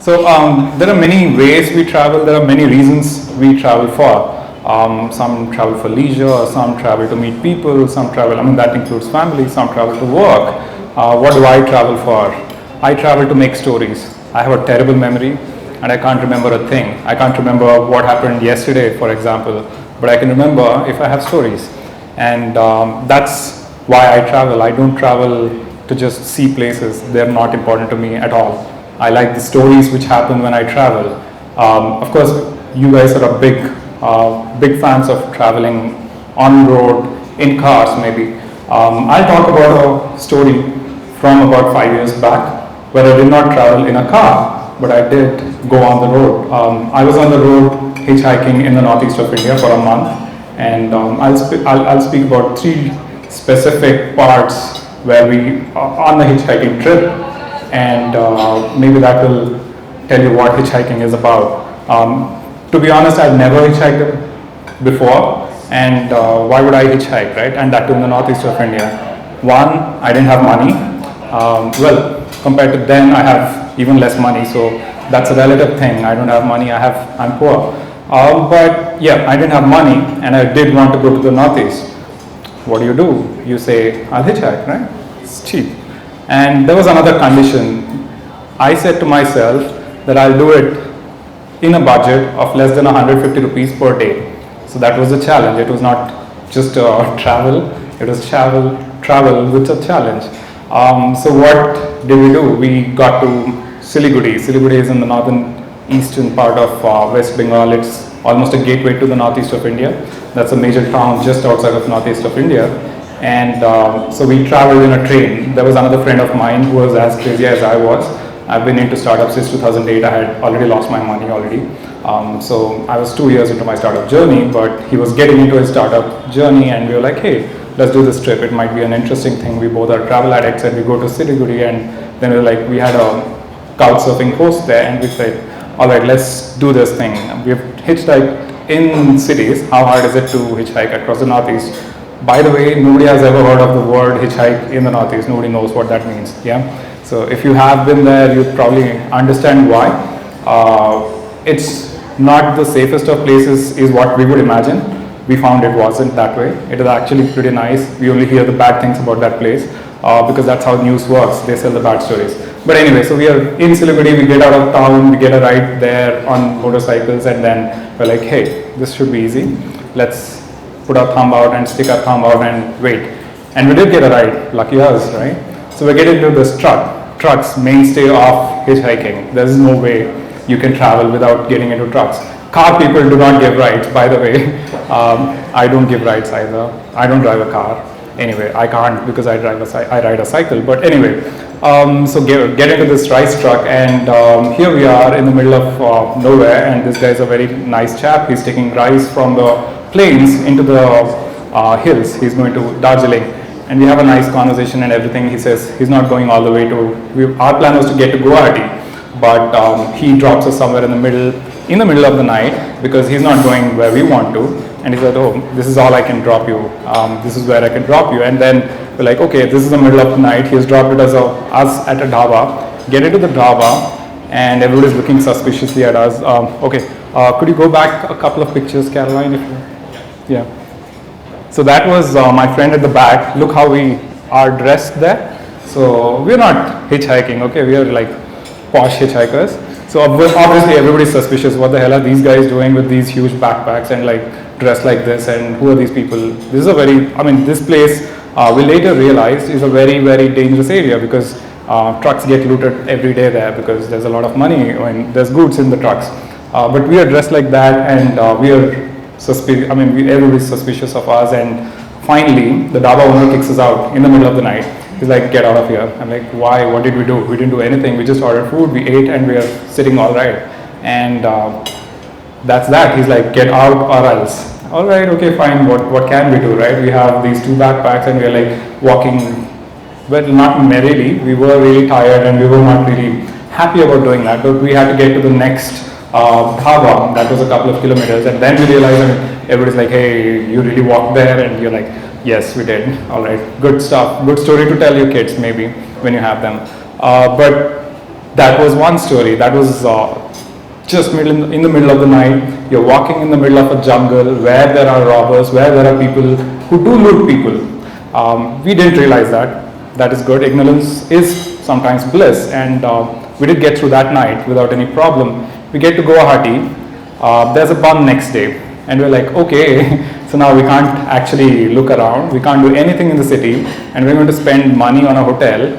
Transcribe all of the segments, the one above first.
So there are many ways we travel, there are many reasons we travel for. Some travel for leisure, some travel to meet people, some travel, I mean that includes family, some travel to work. What do I travel for? I travel to make stories. I have a terrible memory and I can't remember a thing. I can't remember what happened yesterday, for example, but I can remember if I have stories. And that's why I travel. I don't travel to just see places, they're not important to me at all. I like the stories which happen when I travel. Of course, you guys are a big fans of traveling on road, in cars maybe. I'll talk about a story from about 5 years back where I did not travel in a car, but I did go on the road. I was on the road hitchhiking in the northeast of India for a month, and I'll speak about three specific parts where we on the hitchhiking trip, and maybe that will tell you what hitchhiking is about. To be honest, I've never hitchhiked before, and why would I hitchhike, right? And that too in the northeast of India. One, I didn't have money. Well, compared to then, I have even less money, so that's a relative thing. I don't have money. I'm poor. But yeah, I didn't have money, and I did want to go to the northeast. What do? You say, I'll hitchhike, right? It's cheap. And there was another condition. I said to myself that I'll do it in a budget of less than 150 rupees per day. So that was the challenge. It was not just travel, it was travel with a challenge. So what did we do? We got to Siliguri. Siliguri is in the northern eastern part of West Bengal. It's almost a gateway to the northeast of India. That's a major town just outside of northeast of India. And so we traveled in a train. There was another friend of mine who was as crazy as I was. I've been into startups since 2008. I had already lost my money already. So I was 2 years into my startup journey, but he was getting into his startup journey, and we were like, hey, let's do this trip. It might be an interesting thing. We both are travel addicts, and we go to Siliguri, and then we had a couch surfing course there, and we said, all right, let's do this thing. We've hitchhiked in cities. How hard is it to hitchhike across the northeast? By the way, nobody has ever heard of the word hitchhike in the northeast. Nobody knows what that means. Yeah. So if you have been there, you probably understand why. It's not the safest of places is what we would imagine. We found it wasn't that way. It is actually pretty nice. We only hear the bad things about that place because that's how news works. They sell the bad stories. But anyway, so we are in Siliguri, we get out of town, we get a ride there on motorcycles, and then we're like, hey, this should be easy. Let's put our thumb out and stick our thumb out and wait. And we did get a ride, lucky us, right? So we get into this trucks, mainstay of hitchhiking. There is no way you can travel without getting into trucks. Car people do not give rides, by the way. I don't give rides either. I don't drive a car. Anyway, I can't because I ride a cycle. But anyway, so get into this rice truck, and here we are in the middle of nowhere, and this guy is a very nice chap. He's taking rice from the plains into the hills. He's going to Darjeeling. And we have a nice conversation and everything. He says he's not going all the way to, our plan was to get to Guwahati, but he drops us somewhere in the middle of the night because he's not going where we want to. And he said, oh, this is all I can drop you. This is where I can drop you. And then we're like, okay, this is the middle of the night. He's dropped us at a dhaba. Get into the dhaba, and everybody's looking suspiciously at us. Okay, could you go back a couple of pictures, Caroline? Yeah. So that was my friend at the back. Look how we are dressed there. So we're not hitchhiking, okay? We are like posh hitchhikers. So obviously everybody's suspicious. What the hell are these guys doing with these huge backpacks and like dressed like this? And who are these people? This is this place we later realized is a very, very dangerous area because trucks get looted every day there because there's a lot of money when there's goods in the trucks. But we are dressed like that, and we are everybody's suspicious of us, and finally the dhaba owner kicks us out in the middle of the night. He's like, get out of here. I'm like, why? What did we do? We didn't do anything. We just ordered food, we ate, and we are sitting all right. And that's that. He's like, get out or else. All right, okay, fine. What can we do, right? We have these two backpacks, and we're like walking, well, not merrily. We were really tired, and we were not really happy about doing that. But we had to get to the next dhaba. That was a couple of kilometers, and then we realized, everybody's like, hey, you really walked there? And you're like, yes, we did. All right, good stuff. Good story to tell your kids maybe when you have them. But That was one story. That was just in the middle of the night. You're walking in the middle of a jungle where there are robbers, where there are people who do loot people. We didn't realize that. That is good. Ignorance is sometimes bliss, and we did get through that night without any problem. We get to Guwahati. There's a bun next day, and we're like, okay, so now we can't actually look around. We can't do anything in the city, and we're going to spend money on a hotel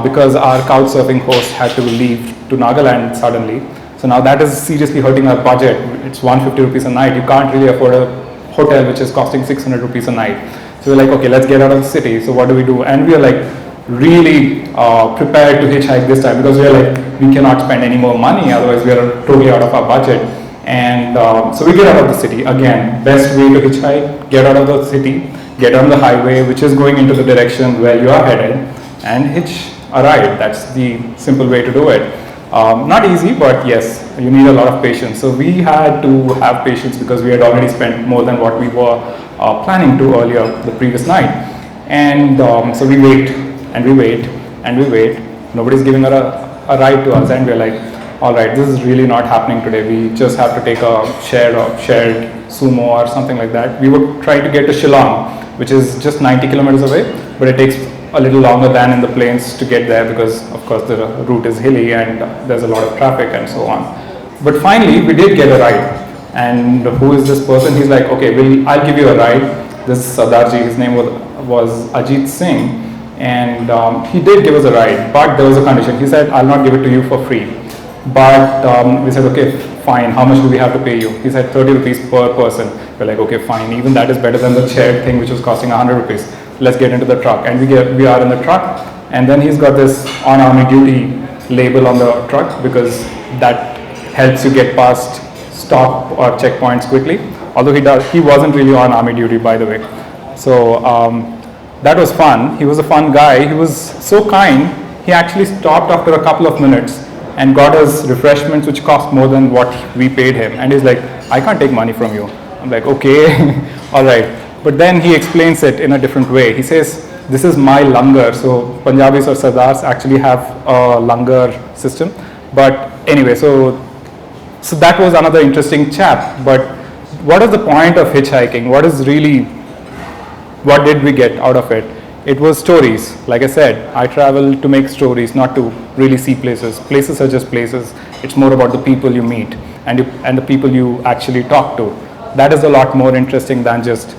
because our couch surfing host had to leave to Nagaland suddenly. So now that is seriously hurting our budget. It's 150 rupees a night. You can't really afford a hotel which is costing 600 rupees a night. So we're like, okay, let's get out of the city. So what do we do? And we are like really prepared to hitchhike this time because we are like, we cannot spend any more money. Otherwise, we are totally out of our budget. And so we get out of the city. Again, best way to hitchhike, get out of the city, get on the highway, which is going into the direction where you are headed, and hitch a ride. That's the simple way to do it. Not easy, but yes, you need a lot of patience. So we had to have patience because we had already spent more than what we were planning to earlier the previous night. And so we wait, and we wait, and we wait. Nobody's giving her a ride to us, and we're like, all right, this is really not happening today. We just have to take a shared sumo or something like that. We were trying to get to Shillong, which is just 90 kilometers away, but it takes a little longer than in the plains to get there because of course the route is hilly and there's a lot of traffic and so on. But finally we did get a ride. And who is this person? He's like, okay, I'll give you a ride. This is Sardarji, his name was Ajit Singh, and he did give us a ride, but there was a condition. He said, I'll not give it to you for free. But we said, okay, fine, how much do we have to pay you? He said 30 rupees per person. We're like, okay, fine, even that is better than the shared thing which was costing 100 rupees. Let's get into the truck. And we are in the truck, and then he's got this on army duty label on the truck because that helps you get past stop or checkpoints quickly. Although he wasn't really on army duty, by the way. So that was fun. He was a fun guy. He was so kind. He actually stopped after a couple of minutes and got us refreshments which cost more than what we paid him. And he's like, I can't take money from you. I'm like, okay, all right. But then he explains it in a different way. He says, this is my langar. So Punjabis or Sardars actually have a langar system. But anyway, so that was another interesting chap. But what is the point of hitchhiking? What did we get out of it? It was stories. Like I said, I travel to make stories, not to really see places. Places are just places. It's more about the people you meet and the people you actually talk to. That is a lot more interesting than just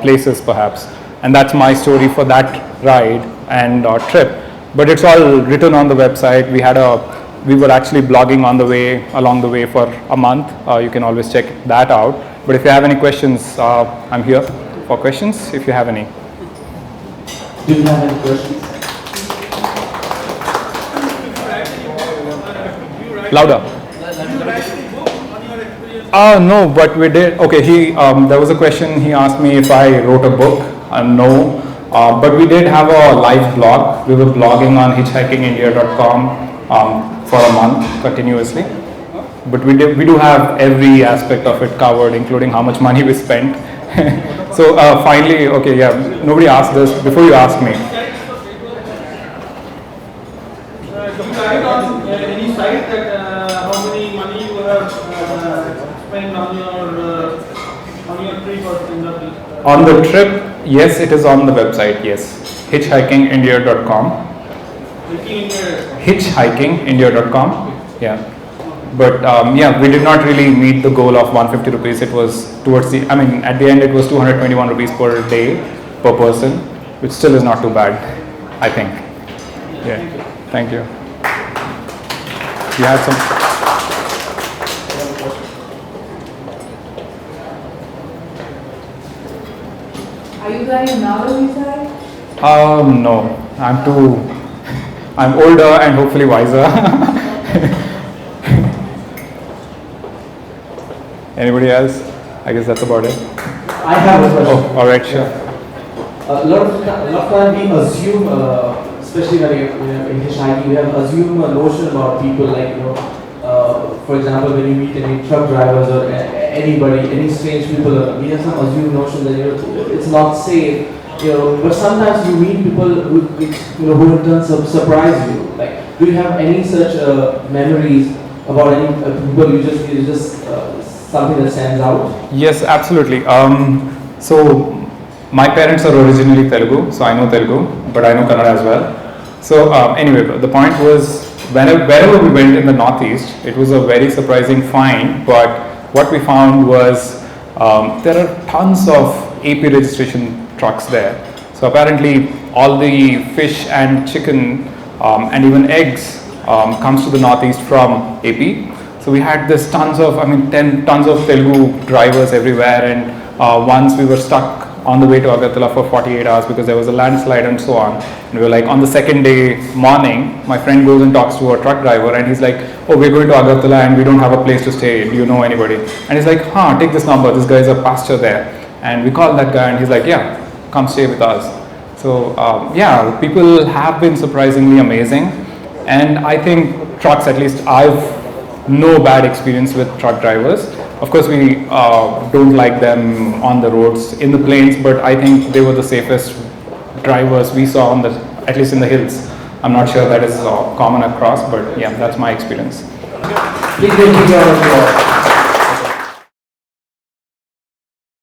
places perhaps. And that's my story for that ride and trip. But it's all written on the website. We were actually blogging along the way for a month. You can always check that out. But if you have any questions, I'm here for questions if you have any. Do you have any questions? Louder. No, but we did. Okay, there was a question. He asked me if I wrote a book. No, but we did have a live blog. We were blogging on hitchhikingindia.com for a month continuously. But we do have every aspect of it covered, including how much money we spent. So finally, okay, yeah. Nobody asked this before you asked me. Do you write on any site that how many money you have spent on your trip or in the trip? On the trip, yes, it is on the website. Yes, hitchhikingindia.com. Hitchhikingindia.com. Yeah. But yeah, we did not really meet the goal of 150 rupees. It was at the end it was 221 rupees per day per person, which still is not too bad, I think. Yeah, thank you. You had some? Are you guys Naga side? No, I'm older and hopefully wiser. Anybody else? I guess that's about it. I have a question. Oh, all right, sure. A lot of time we assume, especially when you're in hitchhiking, we have assume a notion about people like, for example, when you meet any truck drivers or anybody, any strange people, we have some assumed notion that it's not safe. But sometimes you meet people who in turn surprise you. Like Do you have any such memories about any people you just something that stands out? Yes, absolutely. So my parents are originally Telugu, so I know Telugu, but I know Kannada as well. So anyway, the point was wherever we went in the Northeast, it was a very surprising find. But what we found was there are tons of AP registration trucks there. So apparently, all the fish and chicken and even eggs comes to the Northeast from AP. So we had this 10 tons of Telugu drivers everywhere, and once we were stuck on the way to Agartala for 48 hours because there was a landslide and so on. And we were like, on the second day morning, my friend goes and talks to a truck driver, and he's like, oh, we're going to Agartala and we don't have a place to stay. Do you know anybody? And he's like, take this number. This guy is a pastor there. And we called that guy, and he's like, yeah, come stay with us. So yeah, people have been surprisingly amazing. And I think trucks, at least I've no bad experience with truck drivers. Of course, we don't like them on the roads in the plains, but I think they were the safest drivers we saw on the, at least in the hills. I'm not sure that is common across, but yeah, that's my experience. Please give me a round of applause.